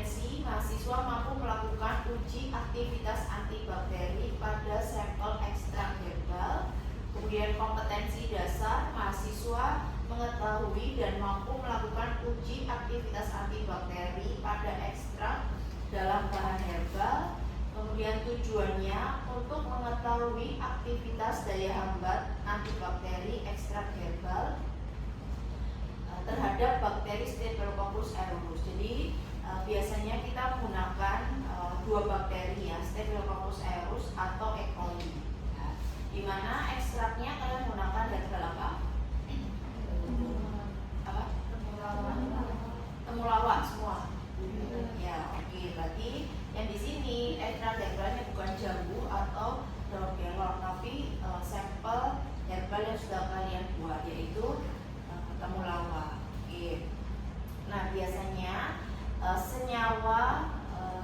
kompetensi mahasiswa mampu melakukan uji aktivitas antibakteri pada sampel ekstrak herbal. Kemudian kompetensi dasar mahasiswa mengetahui dan mampu melakukan uji aktivitas antibakteri pada ekstrak dalam bahan herbal. Kemudian tujuannya untuk mengetahui aktivitas daya hambat antibakteri ekstrak herbal terhadap bakteri Staphylococcus aureus. Jadi biasanya kita menggunakan dua bakteri ya, Staphylococcus aureus atau E. coli. Ya, di mana ekstraknya kalian menggunakan herbal apa? Temulawak semua. Ya, oke. Berarti yang di sini ekstrak herbalnya bukan jambu atau daun kelor, tapi sampel herbal yang sudah kalian buat, yaitu temulawak. Oke. Nah, biasanya senyawa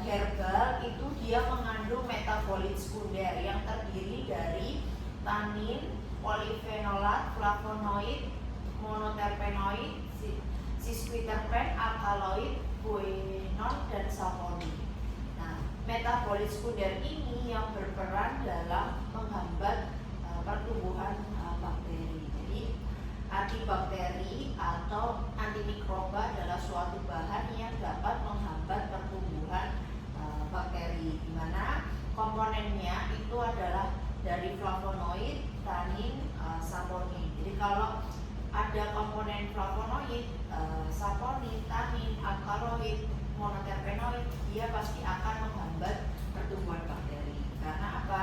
herbal itu dia mengandung metabolit sekunder yang terdiri dari tanin, polifenolat, flavonoid, monoterpenoid, sesquiterpen, alkaloid, guanon, dan saponin. Nah, metabolit sekunder ini yang berperan dalam menghambat pertumbuhan bakteri. Jadi antibakteri atau antimikroba adalah suatu bahan yang dapat menghambat pertumbuhan bakteri, di mana komponennya itu adalah dari flavonoid, tanin, saponin. Jadi kalau ada komponen flavonoid, saponin, tanin, alkaloid, monoterpenoid, dia pasti akan menghambat pertumbuhan bakteri. Karena apa?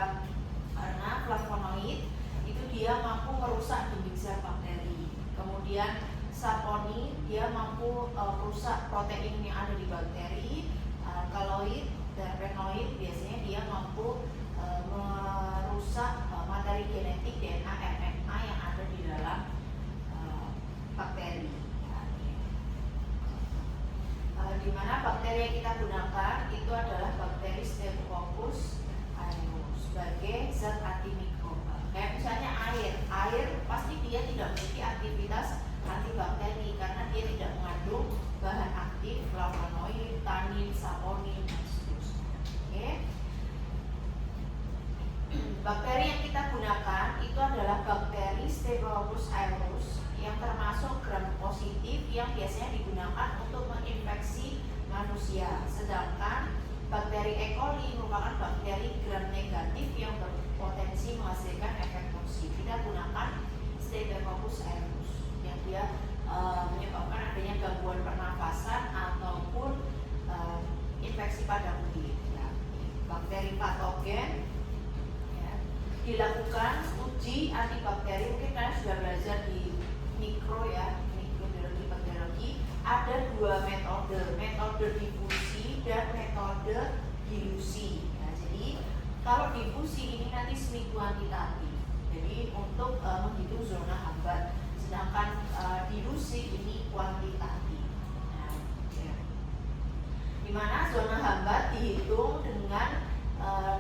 Karena flavonoid itu dia mampu merusak dinding sel bakteri. Kemudian saponin dia mampu merusak protein yang ada di bakteri. Alkaloid, terpenoid biasanya dia mampu merusak materi genetik DNA, RNA yang ada di dalam bakteri. Di mana bakteri yang kita gunakan itu adalah bakteri Staphylococcus aureus sebagai zat antimikroba. Kayak misalnya air pasti dia tidak memiliki aktivitas antibakteri karena dia tidak mengandung bahan aktif flavonoid, tanin, saponin, dan seterusnya. Oke. Bakteri yang kita gunakan itu adalah bakteri Staphylococcus aureus yang termasuk gram positif yang biasanya digunakan untuk menginfeksi manusia. Sedangkan bakteri E. coli merupakan bakteri gram negatif yang berpotensi menghasilkan efek toksik. Kita gunakan Staphylococcus aureus yang dia menyebabkan adanya gangguan pernafasan ataupun infeksi pada kulit. Ya. Bakteri patogen ya, dilakukan uji antibakteri. Mungkin kalian sudah belajar di mikrobiologi bakteriologi. Ada dua metode difusi dan metode dilusi. Ya, jadi kalau difusi ini nanti semi kuantitatif. Jadi untuk menghitung zona hambat. Sedangkan dilusi ini kuantitatif. Nah, ya. Dimana zona hambat dihitung dengan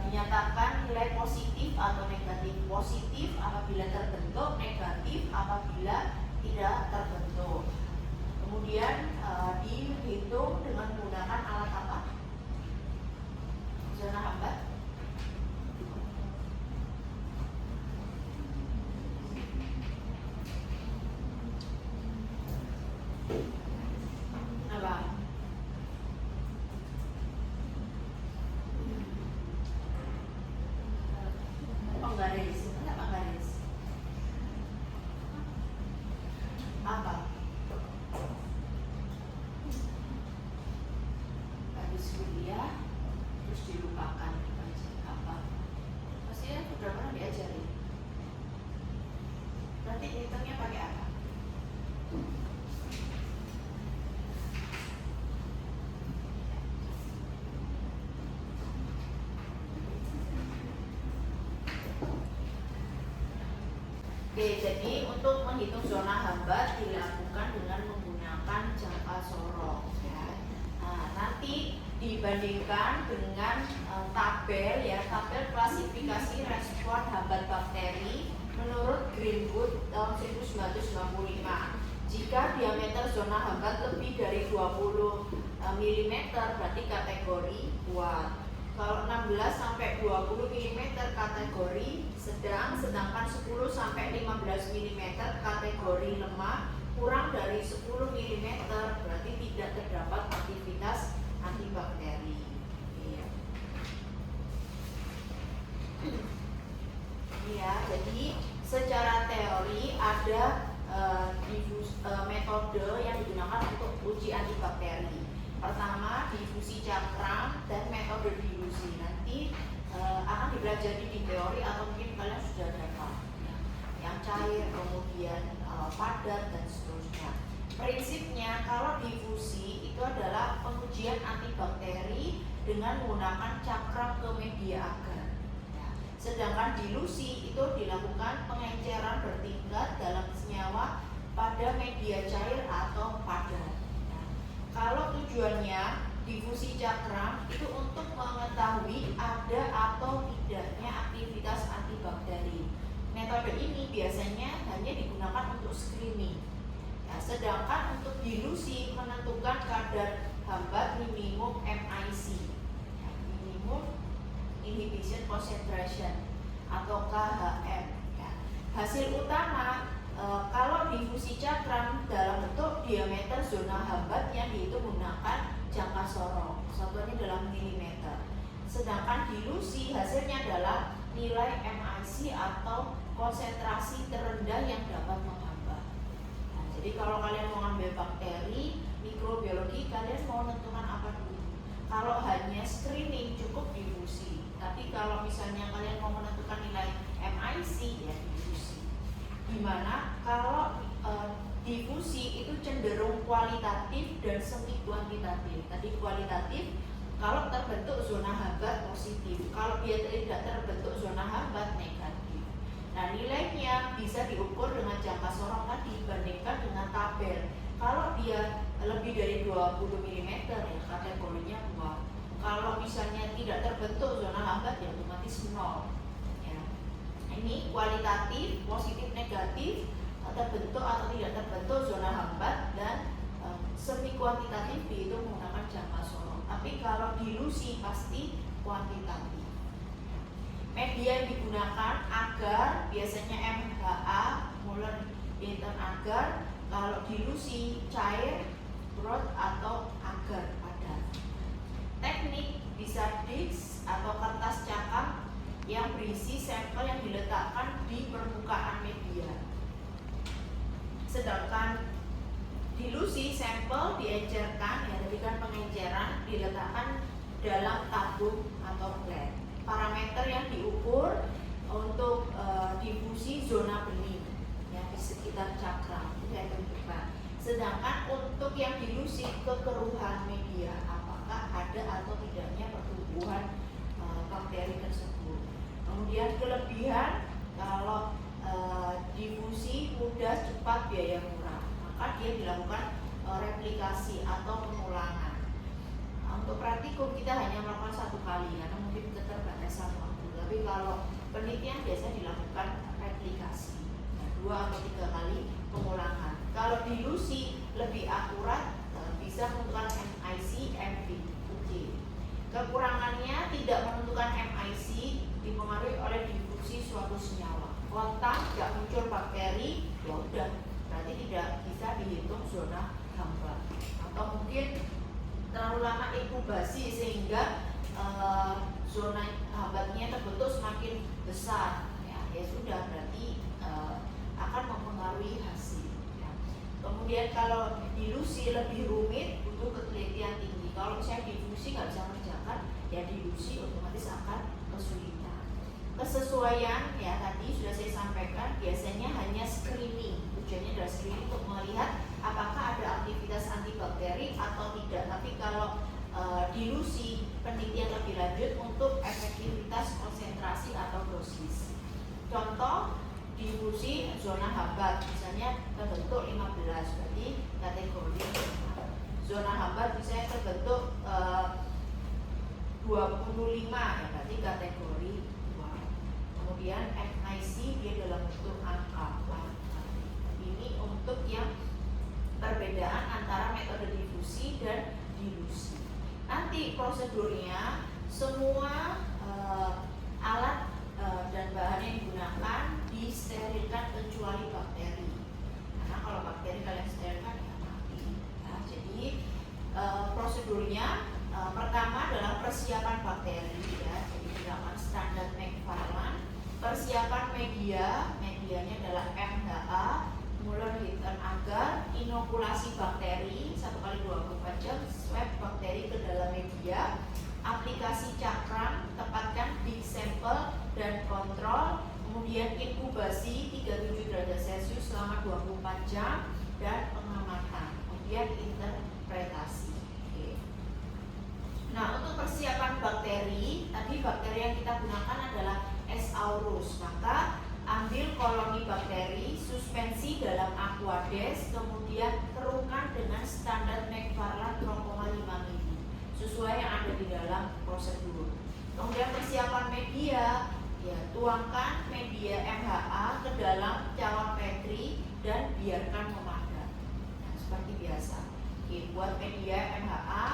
dinyatakan nilai positif atau negatif. Positif apabila terbentuk, negatif apabila tidak terbentuk. Kemudian dihitung dengan menggunakan alat apa? Zona hambat. Apa? Penggaris. Enggak penggaris. Apa? Habis kuliah terus dilupakan apa? Pasti ya sudah pernah diajari. Nanti hitungnya pakai apa? Oke, jadi untuk menghitung zona hambat dilakukan dengan menggunakan jangka sorong. Ya. Nah, nanti dibandingkan dengan tabel klasifikasi respon hambat bakteri menurut Greenwood tahun 1995. Jika diameter zona hambat lebih dari 20 mm berarti kategori kuat. Kalau 16 sampai 20 mm kategori sedang, sedangkan 10 sampai 15 mm kategori lemah. Kurang dari 10 mm berarti tidak terdapat aktivitas antibakteri. Ya, jadi secara teori ada metode yang digunakan untuk uji antibakteri. Pertama, difusi cakram dan metode dilusi. Nanti akan dipelajari di teori atau mungkin kalian sudah dapat yang cair, kemudian padat dan seterusnya. Prinsipnya kalau difusi itu adalah pengujian antibakteri dengan menggunakan cakram ke media agar. Sedangkan dilusi itu dilakukan pengenceran bertingkat dalam senyawa pada media cair atau padat. Kalau tujuannya difusi cakram itu untuk mengetahui ada atau tidaknya aktivitas antibakteri. Metode ini biasanya hanya digunakan untuk screening. Sedangkan untuk dilusi menentukan kadar hambat minimum MIC, minimum inhibition concentration atau KHM. Hasil utama kalau difusi cakram dalam bentuk diameter zona hambat yang dihitung menggunakan jangka sorong, satuannya dalam milimeter. Sedangkan dilusi hasilnya adalah nilai MIC atau konsentrasi terendah yang dapat menghambat. Jadi kalau kalian mau ngambil bakteri, mikrobiologi, kalian mau menentukan apa dulu? Kalau hanya screening cukup difusi. Tapi kalau misalnya kalian mau menentukan nilai MIC ya difusi. Dimana kalau difusi itu cenderung kualitatif dan semi kuantitatif. Tadi kualitatif kalau terbentuk zona hambat positif, kalau dia tidak terbentuk zona hambat negatif. Nah, nilainya bisa diukur dengan jangka sorong tadi dibandingkan dengan tabel. Kalau dia lebih dari 20 mm ya kategorinya kuat. Kalau misalnya tidak terbentuk zona hambat ya otomatis 0. Ya. Ini kualitatif, positif, negatif, terbentuk atau tidak terbentuk zona hambat, dan semi kuantitatif dihitung menggunakan jangka sorong. Tapi kalau dilusi pasti kuantitatif. Media yang digunakan agar biasanya MHA, Muller Hinton agar. Kalau dilusi cair, broth atau agar padat. Teknik bisa disk atau kertas cakram yang berisi sampel yang diletakkan di permukaan media. Sedangkan dilusi sampel diencerkan, ya tadi kan pengenceran, diletakkan dalam tabung atau flat. Parameter yang diukur untuk difusi zona bening ya di sekitar cakram saya tentukan. Sedangkan untuk yang dilusi kekeruhan media, apakah ada atau tidaknya pertumbuhan bakteri tersebut. Kemudian kelebihan kalau difusi mudah, cepat, biaya murah, maka dia dilakukan replikasi atau pengulangan. Untuk praktikum kita hanya melakukan 1 kali karena mungkin keterbatasan waktu. Tapi kalau penelitian biasa dilakukan replikasi, 2 atau 3 kali pengulangan. Kalau dilusi lebih akurat, bisa menentukan MIC, MV, UJ. Kekurangannya tidak menentukan MIC dipengaruhi oleh difusi suatu senyawa. Kontak tidak muncul bakteri, ya udah, berarti tidak bisa dihitung zona hambat. Atau mungkin terlalu lama inkubasi sehingga zona hambatnya terbentuk semakin besar, ya sudah, berarti akan mempengaruhi hasil. Ya. Kemudian kalau dilusi lebih rumit, butuh ketelitian tinggi. Kalau misalnya difusi nggak bisa mengerjakan, ya dilusi otomatis akan kesulitan. Kesesuaian ya tadi sudah saya sampaikan, biasanya hanya screening. Tujuannya adalah screening untuk melihat apakah ada aktivitas antibakteri atau tidak. Tapi kalau dilusi, penelitian lebih lanjut untuk efektivitas konsentrasi atau dosis. Contoh difusi zona hambat, misalnya terbentuk 15, berarti kategori zona hambat misalnya terbentuk 25, ya berarti kategori 2. Kemudian MIC dia dalam bentuk angka. Ini untuk yang perbedaan antara metode difusi dan dilusi. Nanti prosedurnya semua alat dan bahan yang digunakan disterilkan kecuali bakteri. Karena kalau bakteri kalian sterilkan ya mati. Ya, jadi prosedurnya pertama adalah persiapan bakteri, ya, jadi gunakan standar McFarland. Persiapan medianya adalah MHA, Muller Hinton agar, inokulasi bakteri 1 kali 24 jam, swab bakteri ke dalam media, aplikasi cakram, tepatkan big sample dan kontrol, kemudian inkubasi 37 derajat Celcius selama 24 jam, dan pengamatan, kemudian interpretasi. Oke. Nah, untuk persiapan bakteri, tadi bakteri yang kita gunakan adalah S. aureus. Maka ambil koloni bakteri, suspensi dalam aquades, kemudian keruhkan dengan standar McFarland 0,5 mili sesuai yang ada di dalam prosedur. Kemudian persiapan media, ya, tuangkan media MHA ke dalam cawan Petri dan biarkan memadat. Nah, seperti biasa. Oke, buat media MHA,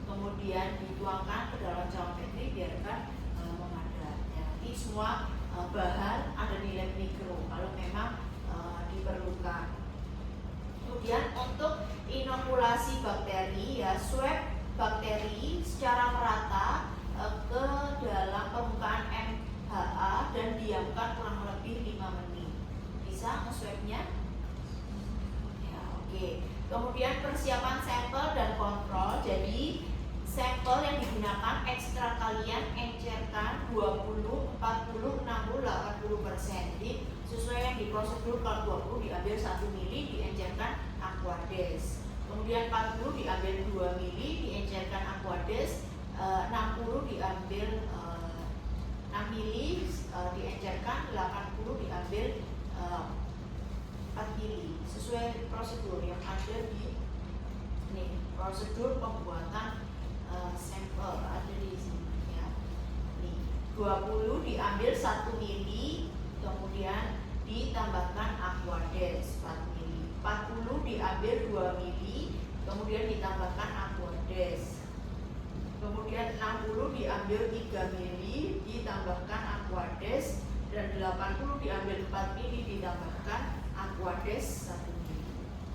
kemudian dituangkan ke dalam cawan Petri, biarkan memadat. Ya, nanti semua bahan ada di lab mikro kalau memang diperlukan. Kemudian untuk inokulasi bakteri, ya, swab bakteri secara merata ke dalam permukaan MHA dan diamkan kurang lebih 5 menit. Bisa nge-swabnya? Ya, oke. Kemudian persiapan sampel dan kontrol. Jadi sampel yang digunakan ekstra kalian encerkan 20, 40, 60, 80%. Jadi sesuai yang di prosedur, kalau 20 diambil 1 mili diencerkan aquades. Kemudian 40 diambil 2 mili diencerkan aquades, 60 diambil 6 mili diencerkan, 80 diambil 4 mili sesuai prosedur yang ada di ini, prosedur pembuatan sampel ada di sini, ya. Nih, 20 diambil 1 mili, kemudian ditambahkan aquades 4 mili. 40 diambil 2 mili, kemudian ditambahkan aquades. Kemudian 60 diambil 3 mili, ditambahkan aquades, dan 80 diambil 4 mili, ditambahkan aquades 1 mili.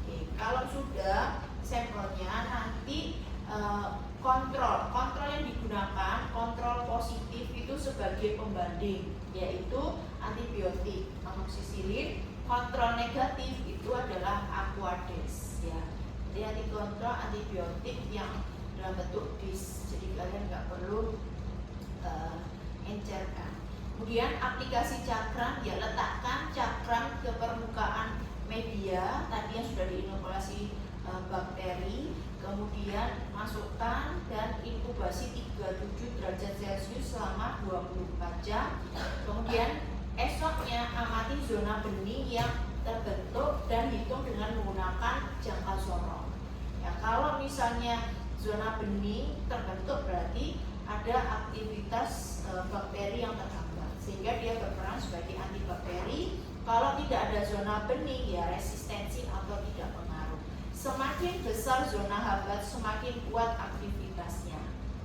Oke, kalau sudah sampelnya, nanti kontrol yang digunakan, kontrol positif itu sebagai pembanding, yaitu antibiotik amoxicillin. Kontrol negatif itu adalah aquades, ya. Jadi nanti kontrol antibiotik yang dalam bentuk dis, jadi kalian nggak perlu encerkan. Kemudian aplikasi cakram, ya, letakkan cakram ke permukaan media tadi yang sudah diinokulasi bakteri, kemudian masukkan dan inkubasi 37 derajat Celcius selama 24 jam. Kemudian esoknya amati zona bening yang terbentuk dan hitung dengan menggunakan jangka sorong. Ya, kalau misalnya zona bening terbentuk berarti ada aktivitas bakteri yang terhambat sehingga dia berperan sebagai antibakteri. Kalau tidak ada zona bening, ya resistensi atau tidak pengaruh. Semakin besar zona hambat, semakin kuat aktivitasnya.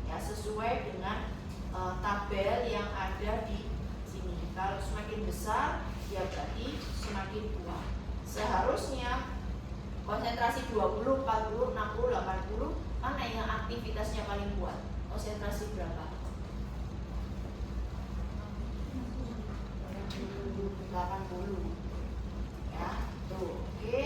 Ya, sesuai dengan tabel yang ada di sini. Kalau semakin besar, ya berarti semakin kuat. Seharusnya konsentrasi 20, 40, 60, 80, mana yang aktivitasnya paling kuat? Konsentrasi berapa? 80. Ya, tuh. Oke.